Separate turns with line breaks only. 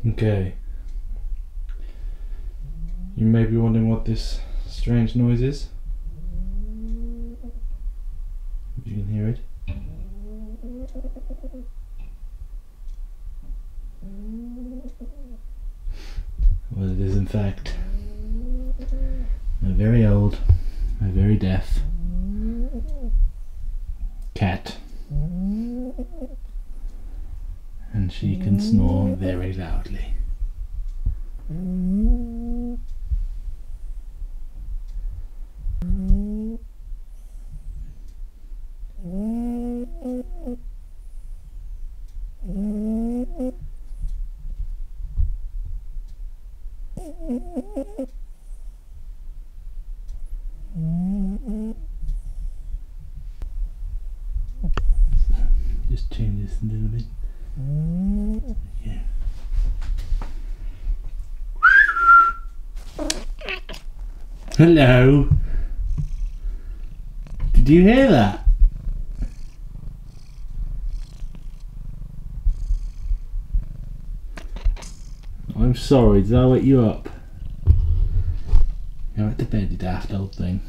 Okay. You may be wondering what this strange noise is. If you can hear it. Well, it is in fact a very old, a very deaf cat. And she can snore very loudly. Just change this a little bit. Yeah. Hello. Did you hear that? I'm sorry, did I wake you up? You're at the bed, you daft old thing.